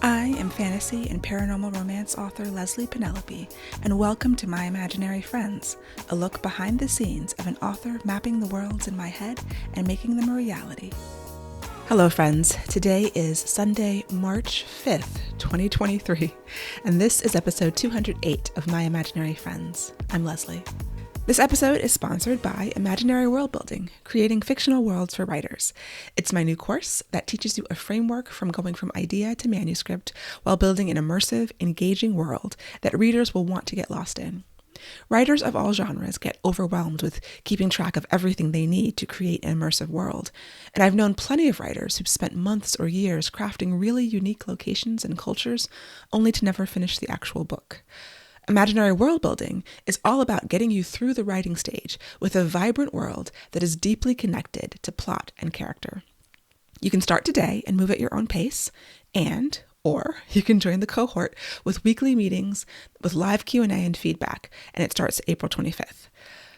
I am fantasy and paranormal romance author Leslie Penelope, and welcome to My Imaginary Friends, a look behind the scenes of an author mapping the worlds in my head and making them a reality. Hello friends, today is Sunday, March 5th, 2023, and this is episode 208 of My Imaginary Friends. I'm Leslie. This episode is sponsored by Imaginary World Building, creating fictional worlds for writers. It's my new course that teaches you a framework from going from idea to manuscript while building an immersive, engaging world that readers will want to get lost in. Writers of all genres get overwhelmed with keeping track of everything they need to create an immersive world, and I've known plenty of writers who've spent months or years crafting really unique locations and cultures only to never finish the actual book. Imaginary world building is all about getting you through the writing stage with a vibrant world that is deeply connected to plot and character. You can start today and move at your own pace, or you can join the cohort with weekly meetings with live Q&A and feedback, and it starts April 25th.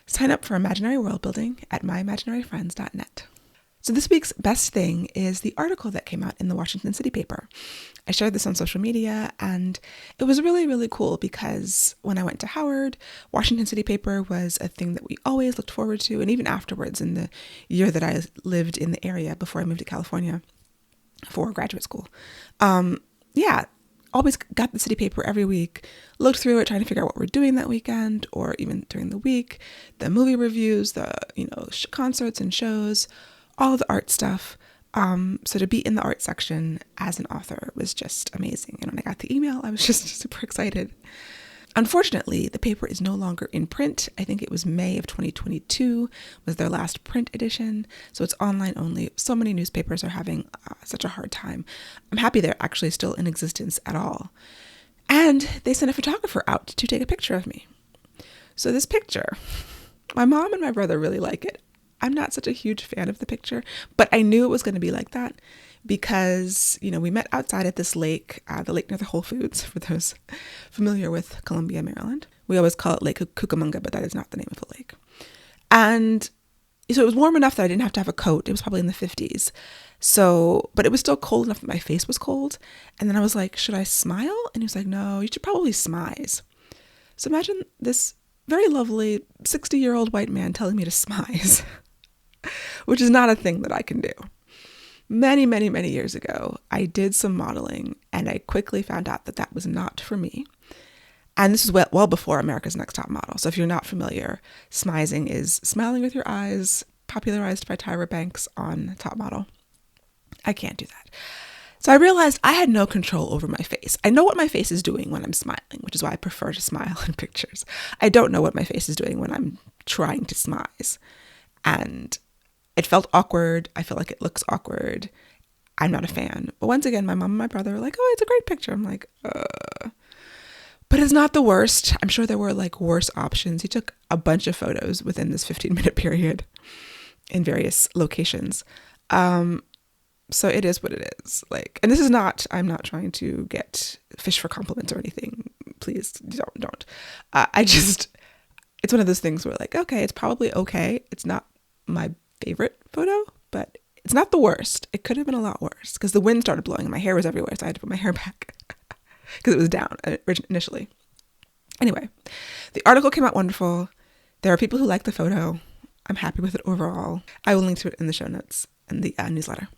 Sign up for Imaginary World Building at myimaginaryfriends.net. So this week's best thing is the article that came out in the Washington City paper. I shared this on social media, and it was really, really cool because when I went to Howard, Washington City paper was a thing that we always looked forward to, and even afterwards in the year that I lived in the area before I moved to California for graduate school. Always got the city paper every week, looked through it, trying to figure out what we're doing that weekend or even during the week, the movie reviews, the concerts and shows, all the art stuff. So to be in the art section as an author was just amazing. And when I got the email, I was just super excited. Unfortunately, the paper is no longer in print. I think it was May of 2022 was their last print edition. So it's online only. So many newspapers are having such a hard time. I'm happy they're actually still in existence at all. And they sent a photographer out to take a picture of me. So this picture, my mom and my brother really like it. I'm not such a huge fan of the picture, but I knew it was going to be like that because, we met outside at this lake, the lake near the Whole Foods, for those familiar with Columbia, Maryland. We always call it Lake Cucamonga, but that is not the name of the lake. And so it was warm enough that I didn't have to have a coat. It was probably in the 50s. But it was still cold enough that my face was cold. And then I was like, should I smile? And he was like, no, you should probably smize. So imagine this very lovely 60-year-old white man telling me to smize. Which is not a thing that I can do. Many, many, many years ago, I did some modeling and I quickly found out that that was not for me. And this is well before America's Next Top Model. So if you're not familiar, smizing is smiling with your eyes, popularized by Tyra Banks on Top Model. I can't do that. So I realized I had no control over my face. I know what my face is doing when I'm smiling, which is why I prefer to smile in pictures. I don't know what my face is doing when I'm trying to smize. And it felt awkward. I feel like it looks awkward. I'm not a fan. But once again, my mom and my brother were like, oh, it's a great picture. I'm like, But it's not the worst. I'm sure there were worse options. He took a bunch of photos within this 15-minute period in various locations. So it is what it is. And this is not, I'm not trying to get fish for compliments or anything. Please don't. It's one of those things where okay, it's probably okay. It's not my favorite photo, but it's not the worst. It could have been a lot worse because the wind started blowing and my hair was everywhere. So I had to put my hair back because it was down initially. Anyway, the article came out wonderful. There are people who like the photo. I'm happy with it overall. I will link to it in the show notes and the newsletter.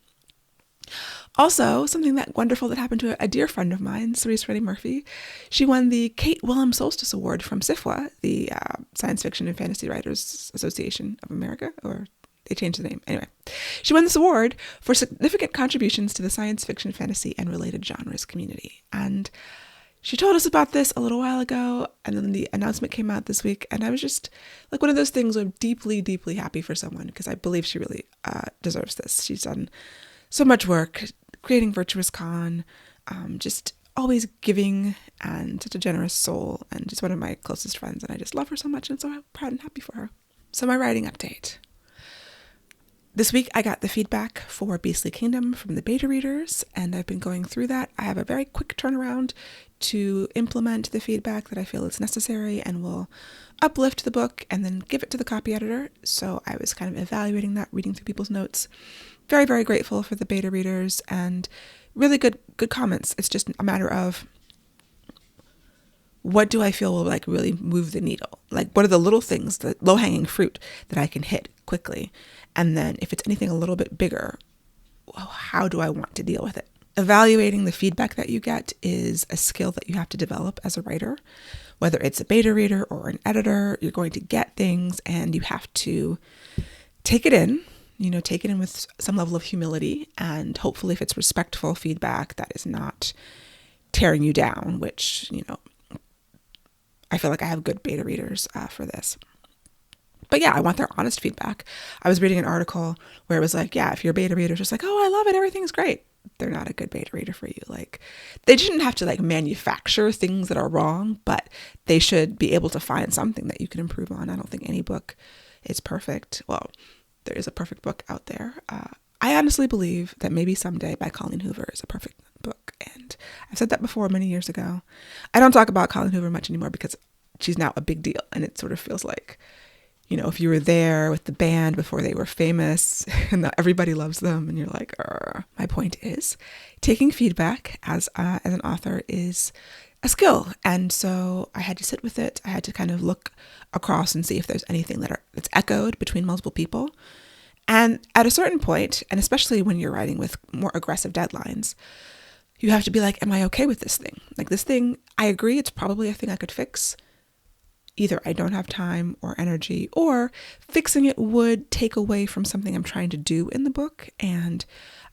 Also, something wonderful that happened to a dear friend of mine, Cerise Reddy Murphy. She won the Kate Willem Solstice Award from SFWA, the Science Fiction and Fantasy Writers Association of America, or they changed the name. Anyway, she won this award for significant contributions to the science fiction, fantasy, and related genres community. And she told us about this a little while ago, and then the announcement came out this week, and I was just one of those things where I'm deeply, deeply happy for someone because I believe she really deserves this. She's done so much work creating Virtuous Con, just always giving and such a generous soul and just one of my closest friends. And I just love her so much and so proud and happy for her. So my writing update. This week I got the feedback for Beastly Kingdom from the beta readers and I've been going through that. I have a very quick turnaround to implement the feedback that I feel is necessary and will uplift the book and then give it to the copy editor. So I was kind of evaluating that, reading through people's notes. Very, very grateful for the beta readers and really good comments. It's just a matter of, what do I feel will like really move the needle? Like, what are the little things, the low hanging fruit that I can hit quickly? And then if it's anything a little bit bigger, how do I want to deal with it? Evaluating the feedback that you get is a skill that you have to develop as a writer. Whether it's a beta reader or an editor, you're going to get things and you have to take it in, take it in with some level of humility. And hopefully if it's respectful feedback that is not tearing you down, which, I feel like I have good beta readers for this. But yeah, I want their honest feedback. I was reading an article where it was like, yeah, if your beta reader is just like, oh, I love it, everything's great, they're not a good beta reader for you. Like, they shouldn't have to like manufacture things that are wrong, but they should be able to find something that you can improve on. I don't think any book is perfect. Well, there is a perfect book out there. I honestly believe that Maybe Someday by Colleen Hoover is a perfect book. And I've said that before many years ago. I don't talk about Colleen Hoover much anymore because she's now a big deal. And it sort of feels like, if you were there with the band before they were famous and everybody loves them and you're like, my point is taking feedback as an author is a skill. And so I had to sit with it. I had to kind of look across and see if there's anything that's echoed between multiple people. And at a certain point, and especially when you're writing with more aggressive deadlines, you have to be like, am I okay with this thing? Like, this thing, I agree, it's probably a thing I could fix. Either I don't have time or energy, or fixing it would take away from something I'm trying to do in the book. And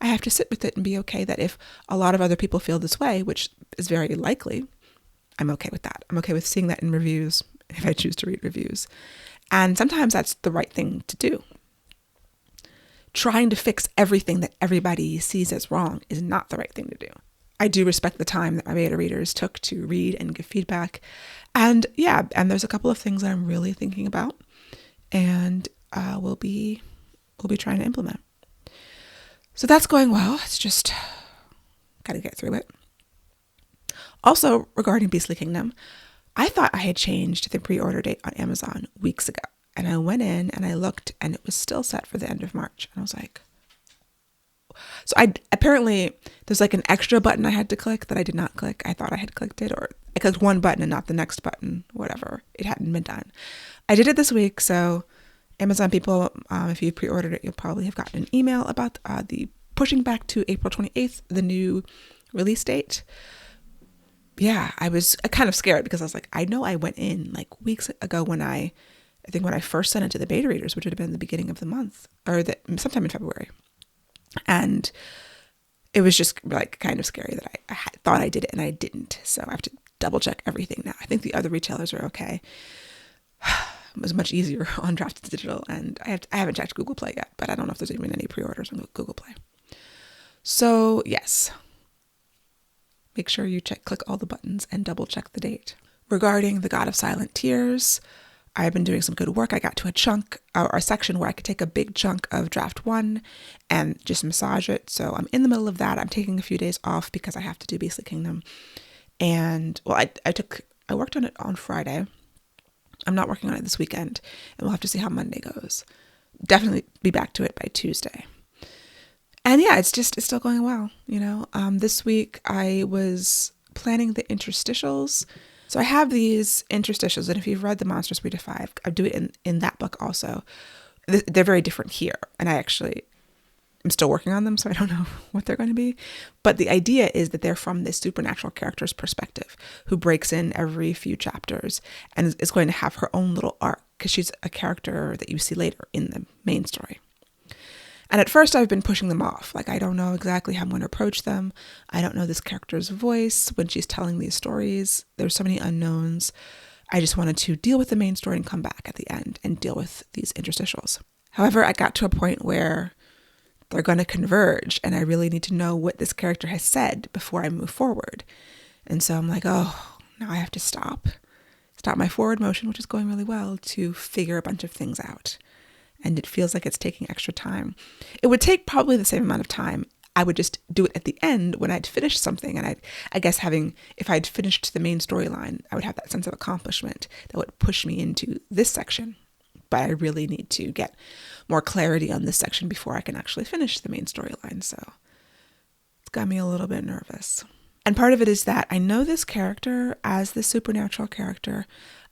I have to sit with it and be okay that if a lot of other people feel this way, which is very likely, I'm okay with that. I'm okay with seeing that in reviews if I choose to read reviews. And sometimes that's the right thing to do. Trying to fix everything that everybody sees as wrong is not the right thing to do. I do respect the time that my beta readers took to read and give feedback. And yeah, and there's a couple of things that I'm really thinking about and we'll be trying to implement. So that's going well. It's just got to get through it. Also, regarding Beastly Kingdom, I thought I had changed the pre-order date on Amazon weeks ago. And I went in and I looked and it was still set for the end of March. And I was like, so apparently there's like an extra button I had to click that I did not click. I thought I had clicked it, or I clicked one button and not the next button, whatever. It hadn't been done. I did it this week. So Amazon people, if you pre-ordered it, you'll probably have gotten an email about the pushing back to April 28th, the new release date. Yeah, I was kind of scared because I was like, I know I went in like weeks ago when I think when I first sent it to the beta readers, which would have been the beginning of the month or sometime in February. And it was just like kind of scary that I thought I did it and I didn't. So I have to double check everything now. I think the other retailers are okay. It was much easier on Draft Digital, and I haven't checked Google Play yet, but I don't know if there's even any pre-orders on Google Play. So yes, make sure you click all the buttons and double check the date. Regarding The God of Silent Tears, I've been doing some good work. I got to a chunk or a section where I could take a big chunk of draft 1 and just massage it. So I'm in the middle of that. I'm taking a few days off because I have to do Beastly Kingdom. And well, I worked on it on Friday. I'm not working on it this weekend, and we'll have to see how Monday goes. Definitely be back to it by Tuesday. And yeah, it's still going well. This week I was planning the interstitials. So I have these interstitials, and if you've read The Monsters 3 to 5, I do it in that book also. They're very different here, and I actually am still working on them, so I don't know what they're going to be. But the idea is that they're from this supernatural character's perspective, who breaks in every few chapters and is going to have her own little arc, because she's a character that you see later in the main story. And at first I've been pushing them off. Like, I don't know exactly how I'm going to approach them. I don't know this character's voice when she's telling these stories. There's so many unknowns. I just wanted to deal with the main story and come back at the end and deal with these interstitials. However, I got to a point where they're going to converge and I really need to know what this character has said before I move forward. And so I'm like, oh, now I have to stop my forward motion, which is going really well, to figure a bunch of things out. And it feels like it's taking extra time. It would take probably the same amount of time. I would just do it at the end when I'd finished something. And I guess if I'd finished the main storyline, I would have that sense of accomplishment that would push me into this section. But I really need to get more clarity on this section before I can actually finish the main storyline. So got me a little bit nervous. And part of it is that I know this character as the supernatural character.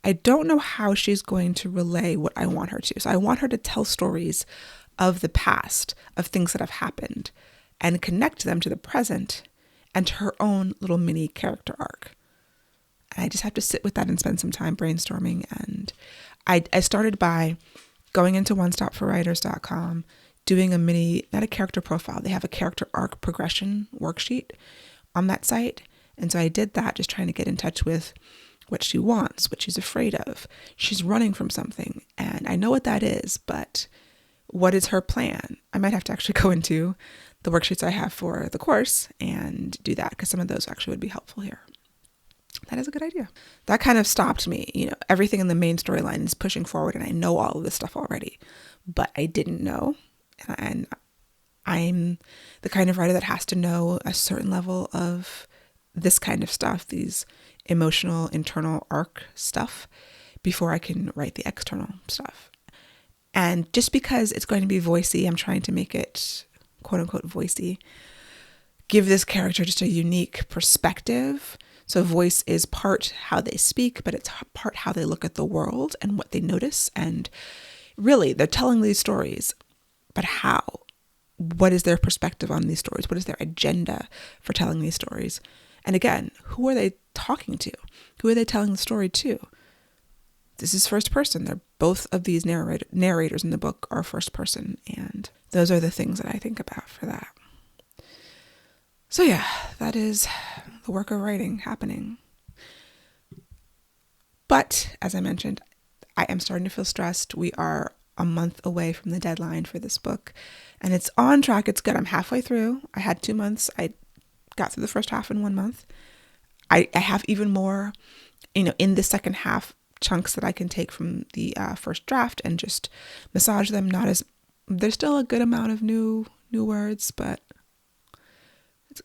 I don't know how she's going to relay what I want her to. So I want her to tell stories of the past, of things that have happened, and connect them to the present and to her own little mini character arc. And I just have to sit with that and spend some time brainstorming. And I started by going into onestopforwriters.com, doing a mini, not a character profile, they have a character arc progression worksheet on that site. And so I did that, just trying to get in touch with what she wants, what she's afraid of. She's running from something, and I know what that is, but what is her plan? I might have to actually go into the worksheets I have for the course and do that, because some of those actually would be helpful here. That is a good idea. That kind of stopped me. Everything in the main storyline is pushing forward, and I know all of this stuff already, but I didn't know. And I'm the kind of writer that has to know a certain level of this kind of stuff, these emotional, internal arc stuff, before I can write the external stuff. And just because it's going to be voicey, I'm trying to make it quote unquote voicey, give this character just a unique perspective. So voice is part how they speak, but it's part how they look at the world and what they notice. And really, they're telling these stories, but how? What is their perspective on these stories? What is their agenda for telling these stories? And again, who are they talking to? Who are they telling the story to? This is first person. They're both of these narrators in the book are first person. And those are the things that I think about for that. So yeah, that is the work of writing happening. But as I mentioned, I am starting to feel stressed. We are a month away from the deadline for this book, and it's on track. It's good. I'm halfway through. I had 2 months. I got through the first half in 1 month. I have even more, in the second half, chunks that I can take from the first draft and just massage them. There's still a good amount of new words, but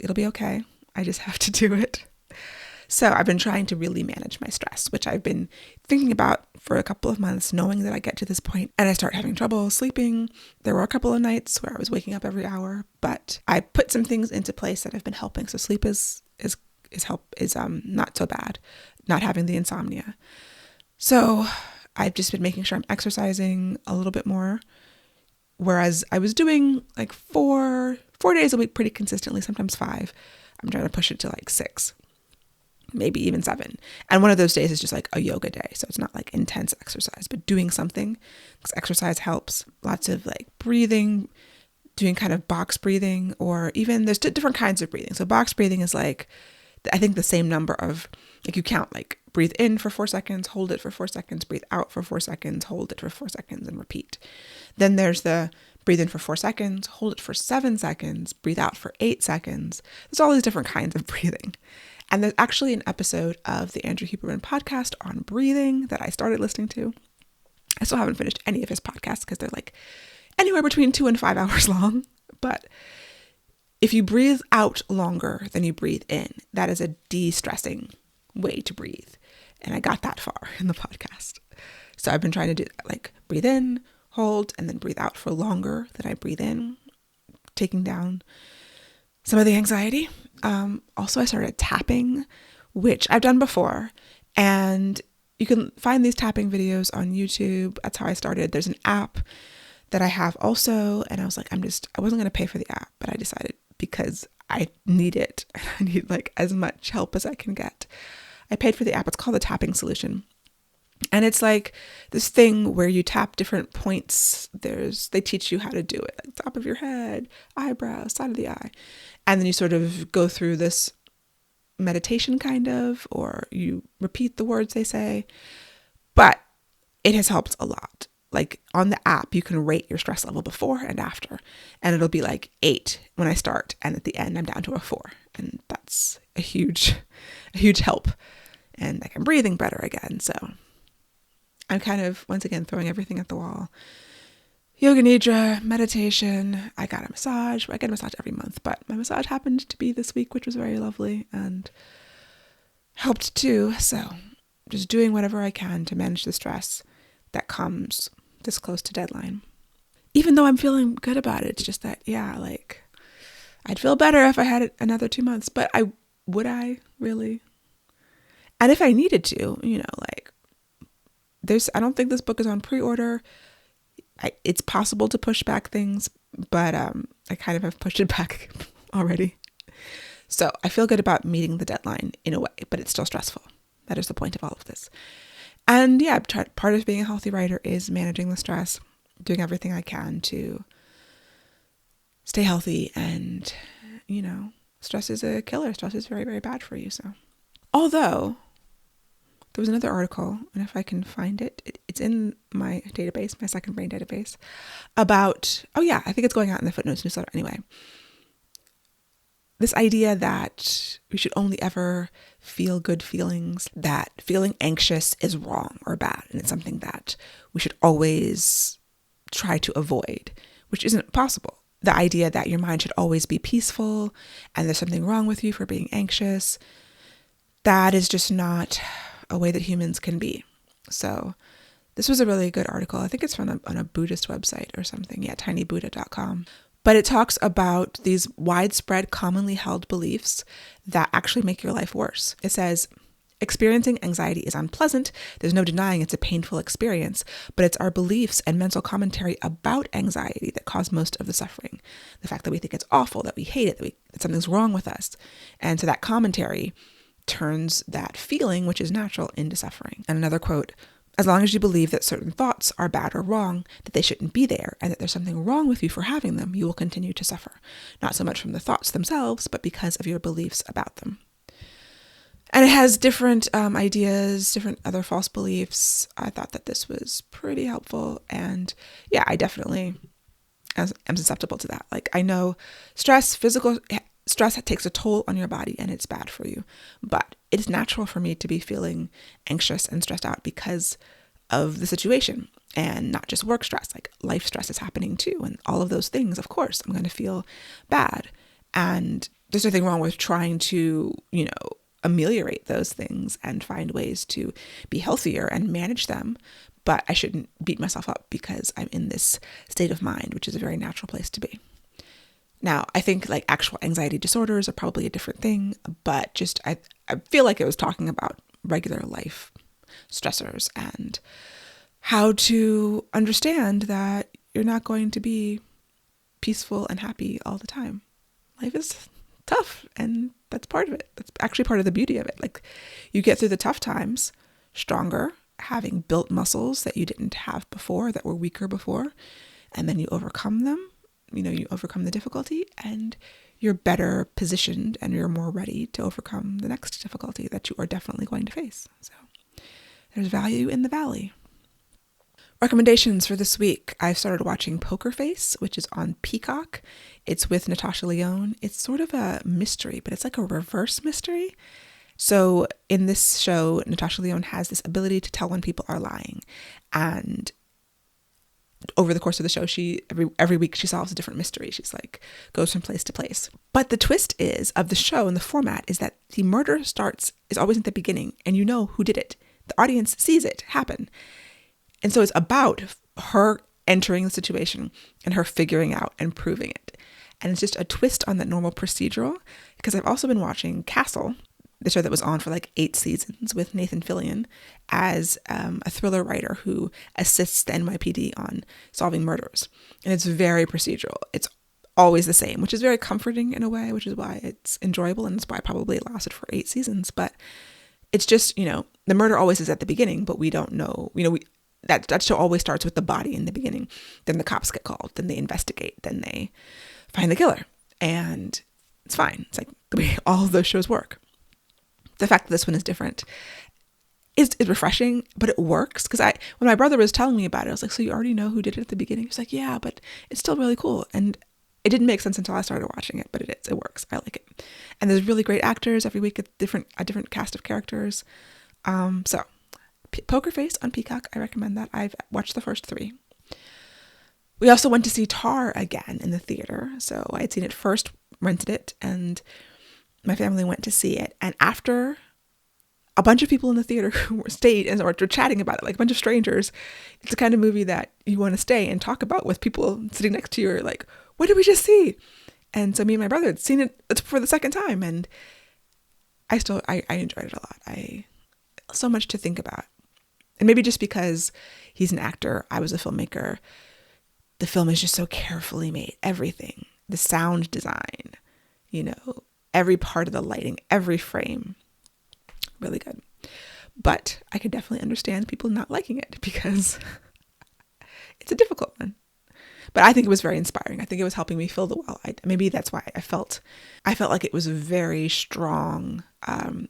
it'll be okay. I just have to do it. So I've been trying to really manage my stress, which I've been thinking about for a couple of months, knowing that I get to this point and I start having trouble sleeping. There were a couple of nights where I was waking up every hour, but I put some things into place that have been helping. So sleep is not so bad, not having the insomnia. So I've just been making sure I'm exercising a little bit more, whereas I was doing like 4 days a week pretty consistently, sometimes 5. I'm trying to push it to like 6. Maybe even 7. And one of those days is just like a yoga day. So it's not like intense exercise, but doing something, because exercise helps. Lots of like breathing, doing kind of box breathing, or even there's different kinds of breathing. So box breathing is like, I think the same number of, like you count, like breathe in for 4 seconds, hold it for 4 seconds, breathe out for 4 seconds, hold it for 4 seconds, and repeat. Then there's the breathe in for 4 seconds, hold it for 7 seconds, breathe out for 8 seconds. There's all these different kinds of breathing. And there's actually an episode of the Andrew Huberman podcast on breathing that I started listening to. I still haven't finished any of his podcasts because they're like anywhere between 2 and 5 hours long. But if you breathe out longer than you breathe in, that is a de-stressing way to breathe. And I got that far in the podcast. So I've been trying to do that, like breathe in, hold, and then breathe out for longer than I breathe in, taking down some of the anxiety. Also, I started tapping, which I've done before, and you can find these tapping videos on YouTube. That's how I started. There's an app that I have also, and I was like, I wasn't going to pay for the app, but I decided because I need it. I need like as much help as I can get. I paid for the app. It's called the Tapping Solution. And it's like this thing where you tap different points. They teach you how to do it, like top of your head, eyebrow, side of the eye. And then you sort of go through this meditation kind of, or you repeat the words they say. But it has helped a lot. Like on the app, you can rate your stress level before and after. And it'll be like 8 when I start. And at the end, I'm down to a 4. And that's a huge help. And like I'm breathing better again. So I'm kind of, once again, throwing everything at the wall. Yoga Nidra, meditation. I got a massage. I get a massage every month, but my massage happened to be this week, which was very lovely and helped too. So just doing whatever I can to manage the stress that comes this close to deadline. Even though I'm feeling good about it, it's just that, like I'd feel better if I had it another 2 months, but would I really? And if I needed to, like I don't think this book is on pre-order. It's possible to push back things, but I kind of have pushed it back already. So I feel good about meeting the deadline in a way, but it's still stressful. That is the point of all of this. And yeah, part of being a healthy writer is managing the stress, doing everything I can to stay healthy. And, stress is a killer. Stress is very, very bad for you. So, although there was another article, and if I can find it, it's in my database, my Second Brain database, about, I think it's going out in the Footnotes newsletter anyway. This idea that we should only ever feel good feelings, that feeling anxious is wrong or bad, and it's something that we should always try to avoid, which isn't possible. The idea that your mind should always be peaceful and there's something wrong with you for being anxious, that is just not a way that humans can be. So this was a really good article. I think it's on a Buddhist website or something. Yeah, tinybuddha.com. But it talks about these widespread, commonly held beliefs that actually make your life worse. It says, experiencing anxiety is unpleasant. There's no denying it's a painful experience, but it's our beliefs and mental commentary about anxiety that cause most of the suffering. The fact that we think it's awful, that we hate it, that something's wrong with us. And so that commentary turns that feeling, which is natural, into suffering. And another quote, as long as you believe that certain thoughts are bad or wrong, that they shouldn't be there, and that there's something wrong with you for having them, you will continue to suffer. Not so much from the thoughts themselves, but because of your beliefs about them. And it has different ideas, different other false beliefs. I thought that this was pretty helpful. And yeah, I definitely am susceptible to that. Like, I know physical stress takes a toll on your body and it's bad for you. But it's natural for me to be feeling anxious and stressed out because of the situation, and not just work stress, like life stress is happening too. And all of those things, of course, I'm going to feel bad. And there's nothing wrong with trying to, ameliorate those things and find ways to be healthier and manage them. But I shouldn't beat myself up because I'm in this state of mind, which is a very natural place to be. Now, I think like actual anxiety disorders are probably a different thing, but just I feel like it was talking about regular life stressors and how to understand that you're not going to be peaceful and happy all the time. Life is tough, and that's part of it. That's actually part of the beauty of it. Like, you get through the tough times stronger, having built muscles that you didn't have before, that were weaker before, and then you overcome them. You overcome the difficulty and you're better positioned and you're more ready to overcome the next difficulty that you are definitely going to face. So there's value in the valley. Recommendations for this week. I've started watching Poker Face, which is on Peacock. It's with Natasha Lyonne. It's sort of a mystery, but it's like a reverse mystery. So in this show, Natasha Lyonne has this ability to tell when people are lying. And over the course of the show, she every week she solves a different mystery. She's like goes from place to place. But the twist of the show and the format is that the murder is always at the beginning, and you know who did it. The audience sees it happen. And so it's about her entering the situation and her figuring out and proving it. And it's just a twist on that normal procedural, because I've also been watching Castle, the show that was on for like 8 seasons with Nathan Fillion as a thriller writer who assists the NYPD on solving murders. And it's very procedural. It's always the same, which is very comforting in a way, which is why it's enjoyable, and it's why probably it lasted for 8 seasons. But it's just, the murder always is at the beginning, but we don't know, that show always starts with the body in the beginning. Then the cops get called, then they investigate, then they find the killer. And it's fine. It's like the way all of those shows work. The fact that this one is different is refreshing, but it works. Because when my brother was telling me about it, I was like, so you already know who did it at the beginning? He was like, yeah, but it's still really cool. And it didn't make sense until I started watching it, but it works. I like it. And there's really great actors every week, a different cast of characters. So Poker Face on Peacock, I recommend that. I've watched the first 3. We also went to see Tar again in the theater. So I had seen it first, rented it, and my family went to see it. And after a bunch of people in the theater who stayed and were chatting about it, like a bunch of strangers, it's the kind of movie that you want to stay and talk about with people sitting next to you, like, what did we just see? And so me and my brother had seen it for the second time, and I enjoyed it a lot. So much to think about. And maybe just because he's an actor, I was a filmmaker, the film is just so carefully made. Everything, the sound design, every part of the lighting, every frame, really good. But I could definitely understand people not liking it because it's a difficult one. But I think it was very inspiring. I think it was helping me fill the well. Maybe that's why I felt like it was a very strong,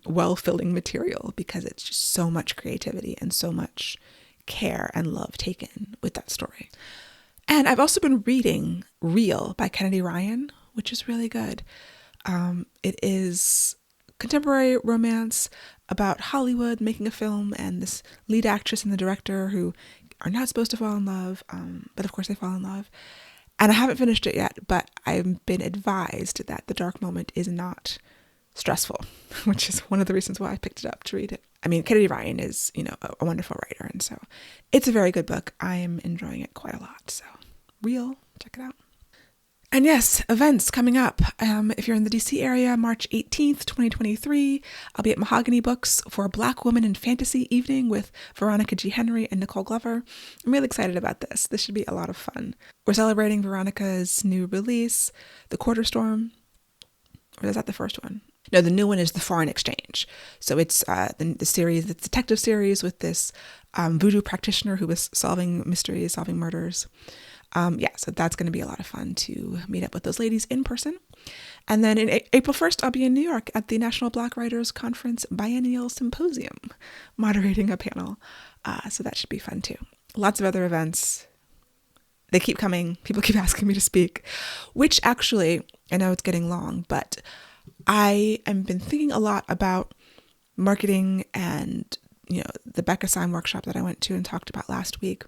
well-filling material, because it's just so much creativity and so much care and love taken with that story. And I've also been reading Real by Kennedy Ryan, which is really good. It is contemporary romance about Hollywood making a film and this lead actress and the director who are not supposed to fall in love, but of course they fall in love. And I haven't finished it yet, but I've been advised that the dark moment is not stressful, which is one of the reasons why I picked it up to read it. I mean, Kennedy Ryan is, a wonderful writer, and so it's a very good book. I am enjoying it quite a lot. So, Real, check it out. And yes, events coming up. If you're in the DC area, March 18th, 2023, I'll be at Mahogany Books for a Black Woman in Fantasy evening with Veronica G. Henry and Nicole Glover. I'm really excited about this. This should be a lot of fun. We're celebrating Veronica's new release, The Quarter Storm. Or is that the first one? No, the new one is The Foreign Exchange. So it's the series, the detective series with this voodoo practitioner who was solving mysteries, solving murders. So that's going to be a lot of fun to meet up with those ladies in person. And then in April 1st, I'll be in New York at the National Black Writers Conference Biennial Symposium, moderating a panel. So that should be fun too. Lots of other events. They keep coming. People keep asking me to speak, which actually, I know it's getting long, but I have been thinking a lot about marketing and, the Becca Syme workshop that I went to and talked about last week.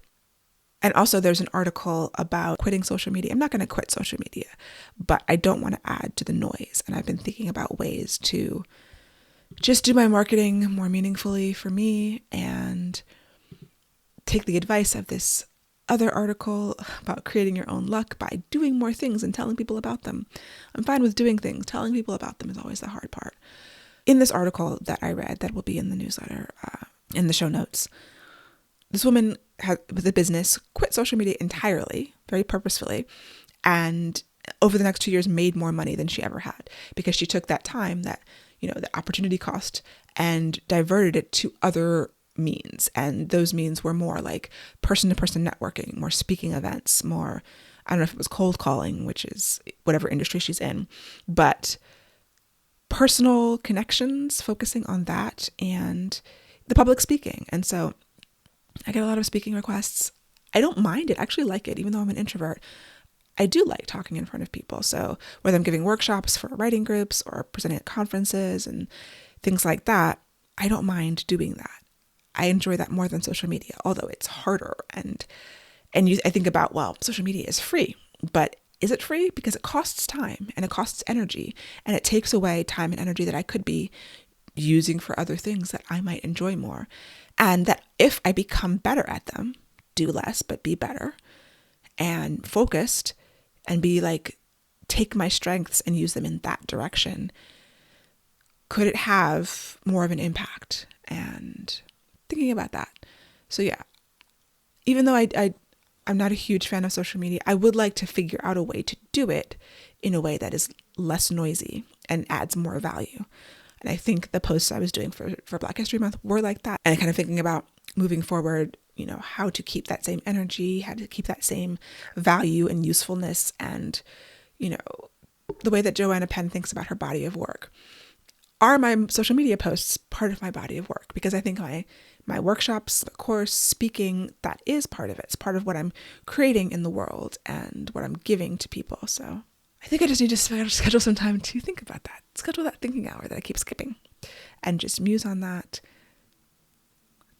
And also there's an article about quitting social media. I'm not going to quit social media, but I don't want to add to the noise. And I've been thinking about ways to just do my marketing more meaningfully for me and take the advice of this other article about creating your own luck by doing more things and telling people about them. I'm fine with doing things. Telling people about them is always the hard part. In this article that I read, that will be in the newsletter, in the show notes, this woman with a business quit social media entirely, very purposefully, and over the next 2 years made more money than she ever had, because she took that time, that, the opportunity cost, and diverted it to other means. And those means were more like person-to-person networking, more speaking events, more, I don't know if it was cold calling, which is whatever industry she's in, but personal connections, focusing on that, and the public speaking. And so I get a lot of speaking requests. I don't mind it. I actually like it, even though I'm an introvert. I do like talking in front of people. So whether I'm giving workshops for writing groups or presenting at conferences and things like that, I don't mind doing that. I enjoy that more than social media, although it's harder. And I think about, well, social media is free, but is it free? Because it costs time and it costs energy, and it takes away time and energy that I could be using for other things that I might enjoy more. And that if I become better at them, do less, but be better and focused, and be like, take my strengths and use them in that direction, could it have more of an impact? And thinking about that. So yeah, even though I'm not a huge fan of social media, I would like to figure out a way to do it in a way that is less noisy and adds more value. And I think the posts I was doing for Black History Month were like that. And kind of thinking about moving forward, how to keep that same energy, how to keep that same value and usefulness, and, the way that Joanna Penn thinks about her body of work. Are my social media posts part of my body of work? Because I think my workshops, the course, speaking, that is part of it. It's part of what I'm creating in the world and what I'm giving to people. So I think I just need to schedule some time to think about that. Schedule that thinking hour that I keep skipping, and just muse on that.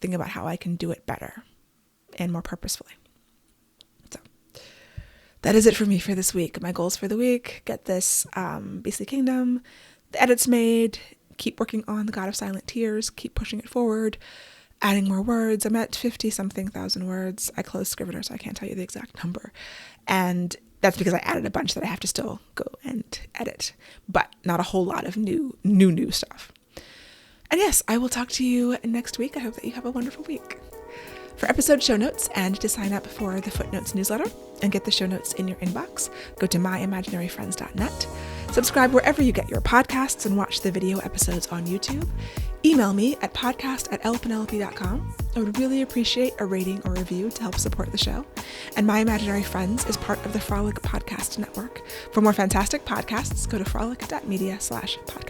Think about how I can do it better and more purposefully. So that is it for me for this week. My goals for the week: get this Beastly Kingdom, the edits made, keep working on The God of Silent Tears, keep pushing it forward, adding more words. I'm at 50-something thousand words. I closed Scrivener, so I can't tell you the exact number. And That's because I added a bunch that I have to still go and edit, but not a whole lot of new stuff. And yes, I will talk to you next week. I hope that you have a wonderful week. For episode show notes and to sign up for the Footnotes newsletter and get the show notes in your inbox, go to myimaginaryfriends.net. Subscribe wherever you get your podcasts and watch the video episodes on YouTube. Email me at podcast@elpenelope.com. I would really appreciate a rating or review to help support the show. And My Imaginary Friends is part of the Frolic Podcast Network. For more fantastic podcasts, go to frolic.media/podcast.